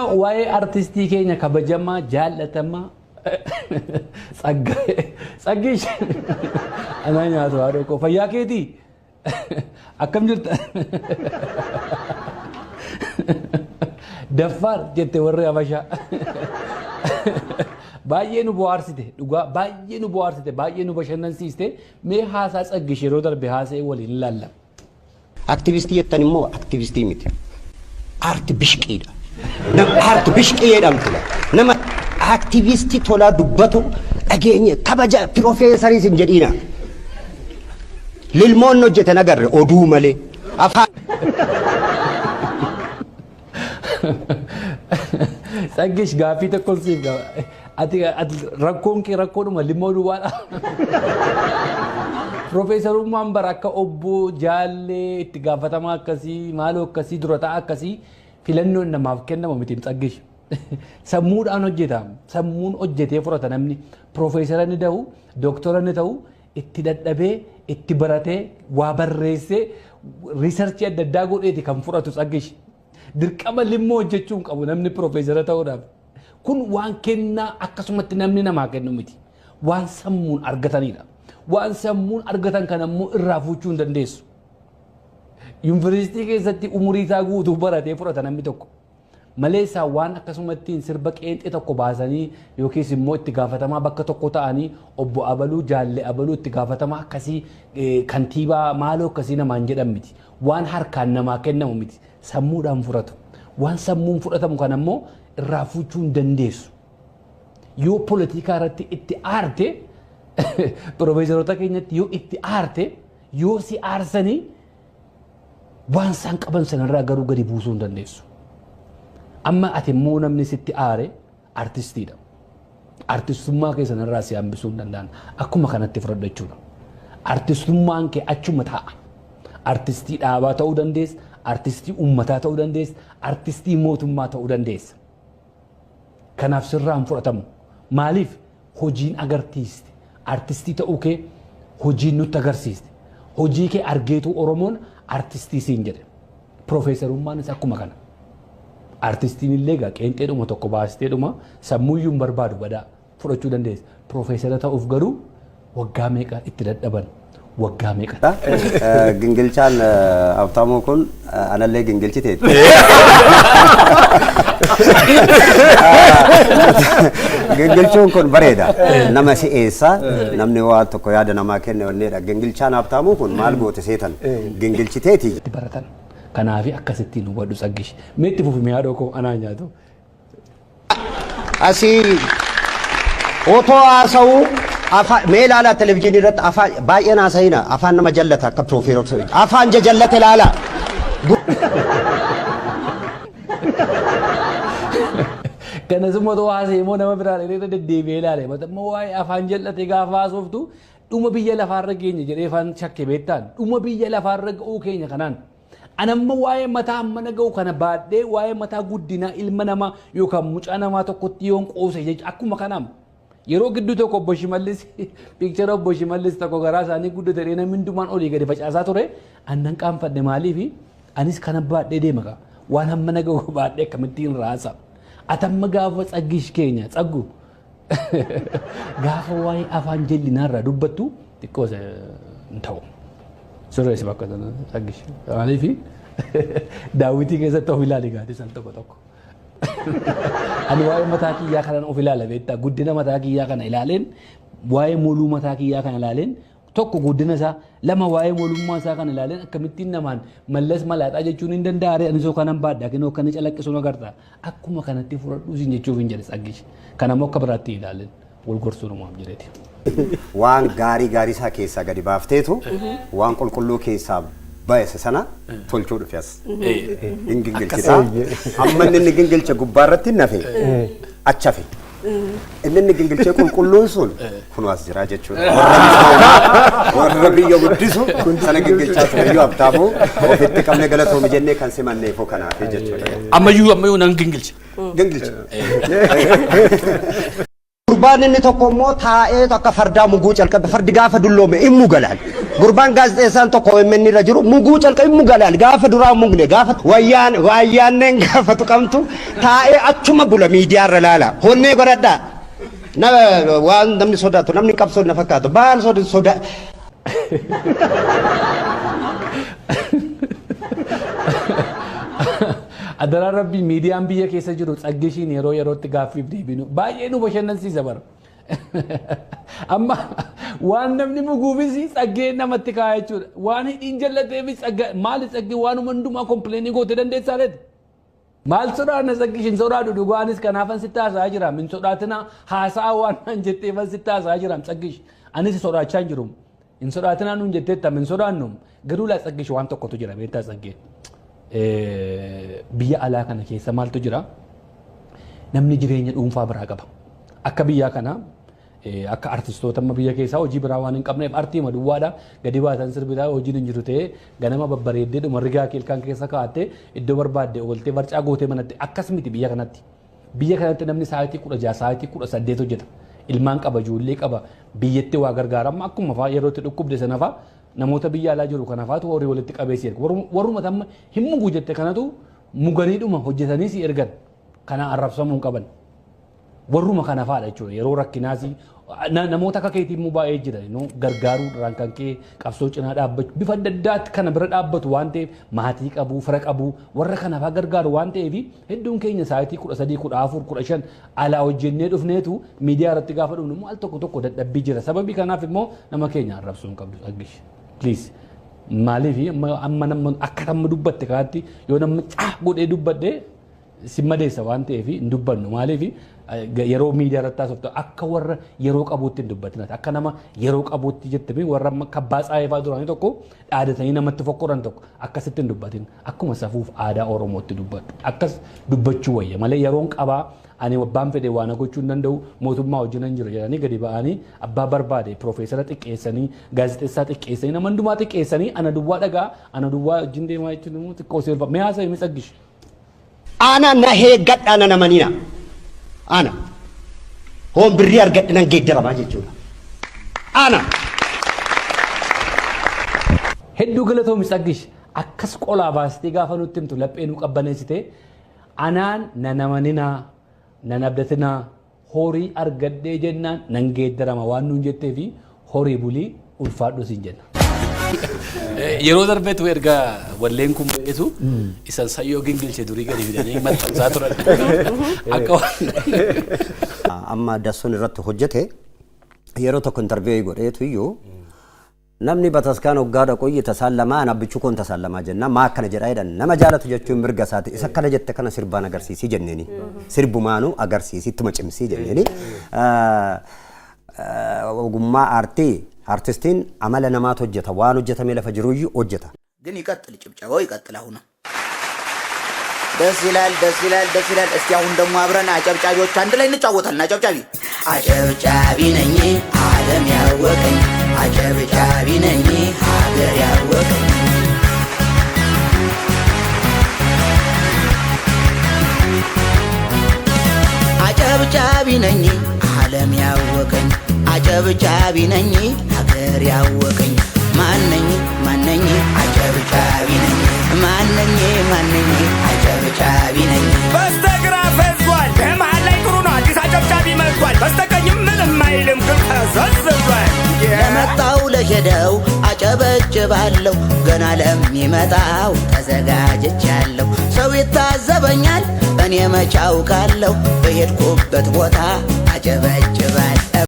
Waa'ee artistii keenya kabajamaa jaallatamaa Tsaggish anaa nyaatu haadha koo fayyaa keetii akkam jirta Daffaar jette warri Habashaa baay'ee nu bohaarsite dhugaa baay'ee nu bohaarsite baay'ee nu bashannansiiste mee haasaa Tsaggish yeroo darbe haasa'ee waliin ilaalla. Aktivistii jettan immoo aktivistii miti. Aarti bishqiidha. Nama aarti bishqii jedhamtudha. Nama aktivistii tolaa dubbatu dhageenye kabaja pirofeesarii sin jedhiina. Lilmoon hojjete nagarre oduu malee afaan. Tsaggish gaaffii tokko siif qaba. Ati rakkoon kee rakkoodhuma lilmoo duwwaadha. Profeesarummaan bara akka obbo Jaallee itti gaafatamaa akkasii maaloo akkasii dura ta'a akkasii filannoon namaaf kennamu miti Tsaggish. Sammuudhaan hojjeta. Sammuun hojjetee furata namni profeesara ni ta'u, dooktora ni ta'u, itti dadhabee, itti baratee, waa barreessee, riisarchii adda addaa godheeti kan furatu Tsaggish. Dirqama lilmoo hojjechuun qabu namni profeesara ta'uudhaaf. Kun waan kennaa akkasumatti namni namaa kennu miti. Waan sammuun argatanidha. Waan sammuun argatan kan ammoo irraa fuuchuu hin dandeessu. Yuunivarsiitii keessatti umurii isaa guutuu baratee fudhata namni tokko. Maleessaa waan akkasumatti sirba qeenxee tokko baasanii yookiis immoo itti gaafatamaa bakka tokko ta'anii obbo Abaluu Jaallee Abaluu itti gaafatamaa akkasii kantiibaa maaloo akkasii namaan jedhan miti. Waan harkaan namaa kennamu miti. Sammuudhaan fudhatu. Waan sammuun fudhatamu kan ammoo irraa fuuchuu hin dandeessu. Yoo poolitikaa irratti itti aarte profeesaroota keenyatti yoo itti aarte yoo si aarsanii waan isaan qaban sanarraa garuu gadi buusuu hin dandeessu. Amma ati immoo namni sitti aare artistiidha. Artistummaa kee sanarraa si hambisuu hin danda'an. Akkuma kanatti fudhadhu jechuudha. Artistummaan kee achuma taa'a. Artistii dhaabaa ta'uu dandeessa, artistii uummataa ta'uu dandeessa, artistii mootummaa ta'uu dandeessa. Kanaaf sirraan fudhatamu. Maaliif hojiin agarsiiste? Artistii ta'uu kee hojiin nutti agarsiiste. Hojii kee argeetu Oromoon artistii siin jedhe. Profeesarummaanis akkuma kana. Artistiin illee egaa qeenxeedhuma tokko baasteedhuma sammuuyyuu hin barbaadu badaa fudhachuu dandeessa. Profeesara ta'uuf garuu waggaa meeqa itti dadhaban? Waggaa meeqa? Gingilchaan Habtaamuu kun anallee gingilchiteeti. Gingilchuun kun bareeda. Nama si'eessa namni waan tokko yaada namaa kenne wanneedha. Gingilchaan Habtaamuu kun maal goote seetan gingilchiteeti. Itti baratan. Kanaafi akkasittiin hubadhu Tsaggish. Meetti fufime haadha koo anaa nyaatu. Asii otoo haasa'uu mee ilaalaa televizyiinii irratti afaan baay'een haasa'ina afaan nama jallata akka profeesara afaan jallate ilaalaa. Kanasuma otoo haasa'e immoo nama biraan irra deddeebi'ee ilaale. Matammoo waa'ee afaan jallate gaafa haasoftu dhuma biyya lafaarra keenya jedhee afaan shakke beektaan dhuma biyya lafaarra ga'uu keenya kanaan. Anamma waa'ee mataa mana ga'u kana baadhee waa'ee mataa guddinaa ilma namaa yookaan mucaa namaa tokkotti yoon qoose jechuudha akkuma kanaam. Yeroo gidduu tokko obbo Shimallis piikchara obbo Shimallis tokko garaa isaanii guddatanii namni hundumaan olii gadi facaasaa ture annan qaanfadhe maaliifi anis kana baadhee deema kaa waan hamma na ga'u baadhee akkamittiin raasa. Atamma gaafa Tsaggish keenya Tsaggu gaafa waa'ee afaan jallinaa dubbattu xiqqoos hin ta'u. Sirreessi bakka sana Tsaggish maaliifi daawwitii keessatti of ilaali gaadhi san tokko tokko. Ani waa'ee mataa kiyyaa kanaan of ilaala beektaa guddina mataa kiyyaa kana ilaaleen waa'ee moluu mataa kiyyaa kana ilaaleen tokko guddina isaa lama waa'ee molummaa isaa kana ilaaleen akkamittiin namaan mallas malaaxaa jechuun hin danda'are anisoo kanan baadhaa kinoo kana calaqqisuun agartaa akkuma kanatti fudhadhuu siin jechuuf hin jedhe Tsaggish kanammoo akka biraatti ilaaleen wal gorsuun uumam jedheeti. Waan gaarii isaa keessaa gadi baafteetu waan qulqulluu keessaa baay'ee sana tolchuu dhufees. Gingilchita. Amma inni gingilcha gubbaarratti nafe achafe. Inni gingilchee qulqulluun sun kunuwaas jira jechuudha. Warra biyya guddisu sana gingilchaa ture yoo Habtaamuu ofitti qabne galatoomi jennee kan simanneefoo kanaaf jechuudha. Ammayyuu nan gingilcha. Gingilcha. Gurbaan inni tokko immoo taa'ee akka fardaa muguu calqabe fardi gaafa dulloome immu galaan gurbaan gaazexeessaan tokko OMN irra jiru muguu calqabii mugalaan gaafa duraa mugne gaafa wayyaanneen gaafa tuqamtu taa'ee achuma bula miidiyaa irra laala honnee godhadhaa waan namni sodaatu namni qabsoo na fakkaatu baal soda Adaraa rabbii miidiyaan biyya keessa jiru tsaggishiin yeroo yerootti gaaffiif deebinu baay'ee nu bashannansiisa bara. Amma waan namni muguufis tsaggee namatti kaa'aa jechuudha. Waan hidhiin jallateefis maali tsaggee waanuma hundumaa kompleenii gootee dandeessaa leeti. Maal sodaanna tsaggishiin sodaadhu dhugaanis kanaafan sitti haasa'aa jira. Min sodaatina haasa'aa waan nan jetteefan sitti haasa'aa jira tsaggish. Anis sodaachaa hin jiru. Hin sodaatinaa nuun jetteetta min sodaannu garuu laa tsaggish waan tokkotu jira beektaa tsaggee. Biyya alaa kana keessa maaltu jira? Namni jireenya dhuunfaa biraa qaba. Akka biyyaa kana akka artistoota biyya keessaa hojii biraa waan hin qabneef artii maduwwaadha gadi baatan sirbitaa hojiin hin jiru ta'ee ganama babbareeddee dhuma rigaa keelkaan keessa kaa'attee iddoo barbaadde ooltee barcaa gootee manatti akkas miti biyya kanatti. Biyya kanatti namni sa'aatii 16 sa'aatii 18 hojjeta. Ilmaan qaba ijoollee qaba biyyatti waa gargaarama akkuma fa'aa yeroo itti dhukkubde sana fa'aa namoota biyya alaa jiru kanafaatu horii walitti qabeessi erga warruma tamma hin mugu jette kanatu muganiidhuma hojjetanii si ergan kana arrabsamuu hin qaban warruma kanafaadha jechuudha yeroo rakkinaasi namoota akka keetii immoo baay'ee jira gargaaruudhaan kan kee qabsoo cinaa dhaabbachuu bifa adda addaatti kana bira dhaabbatu waan ta'eef maatii qabu fira qabu warra kanaafaa gargaaru waan ta'eef hedduun keenya sa'aatii 13 14 15 alaa hojjennee dhufneetu miidiyaa irratti gaafa dhufnu immoo al tokko dadhabbii jira sababii kanaaf immoo nama keenya arrabsuu hin qabdu dhaggeessi. Please maaliif amma nama akka tamma dubbatte kanatti yoo namni godhee dubbadde si madeessa waan ta'eef hin dubbannu maaliif yeroo miidiyaa irratti haasoftu akka warra yeroo qabuutti hin dubbatin akka nama yeroo qabuutti jettee warra kabbaa tsaayifaa duraanii tokko dhaadatanii namatti fokkoran tokko akkasitti hin dubbatin akkuma safuuf aadaa Oromootti dubbadhu akkas dubbachuu wayya malee yeroon qabaa ani abbaan fedhe waan gochuu hin danda'u mootummaa wajjin hin jiru jedhanii gadi ba'anii abbaa barbaade piroofeesara xiqqeessanii gaazexeessaa xiqqeessanii nama hundumaa xiqqeessanii ana duwwaa dhagaa ana duwwaa wajjin deemaa jechuun immoo xiqqoo seelfa mee haasa'e mi tsaggish. Ana na heeggadha ana namanina ana hoon birrii argadhe nan geeddaramaa jechuudha ana. Hedduu galatoomi tsaggish akkas qolaa baastee gaafa nutti himtu laphee nu qabbaneessite anaan na namanina. Nan abdatinaa horii argadhee jennaan nan geeddarama waan nuun jettee fi horii bulii ulfaadhu siin jenna. Yeroo darbeetu erga walleen kun beetu isan sayyoo gingilchee durii gadi fidanii maxxansaa turan. Akka amma dassoon irratti hojjete yeroo tokko interviyuu godheetu iyyuu namni bataskaan hoggaadha qoyye tasaalamaa anabbichuu koon tasaalamaa jenna maa akkana jedhaa jedhan nama jaalatu jechuun mirga isaati isa kana jette kana sirbaan agarsiisii jenneeni sirbumaanu agarsiisii ittuma cimsii jenneeni ogummaa aartii አርቲስቲን አመለ ነማት ወጀታ ዋን ወጀታ መለፈ ጅሩዩ ወጀታ ግን ይቀጥል ጭብጨባው ይቀጥል አሁን ደስ ይላል እስቲ አሁን ደግሞ አብረን አጨብጫቢዎች አንድ ላይ እንጫወታለን አጨብጫቢ ነኝ ዓለም ያወቀኝ አጨብጫቢ ነኝ ሀገር ያወቀኝ አጨብጫቢ ነኝ ዓለም ያወቀኝ አጨብጫቢ ነኝ ሀገር ያወቀኝ ማነኝ አጨብጫቢ ነኝ ማነኝ አጨብጫቢ ነኝ በስተግራ ፈዟል በመሃል ላይ ጥሩ ነው አዲስ አጨብጫቢ መጥቷል በስተቀኝም ምንም አይልም ግን ተዘዝሏል ለመጣው ለሄደው አጨበጭባለሁ ገና ለሚመጣው ተዘጋጅቻለሁ ሰው ይታዘበኛል እኔ መች አውቃለሁ በሄድኩበት ቦታ አጨበ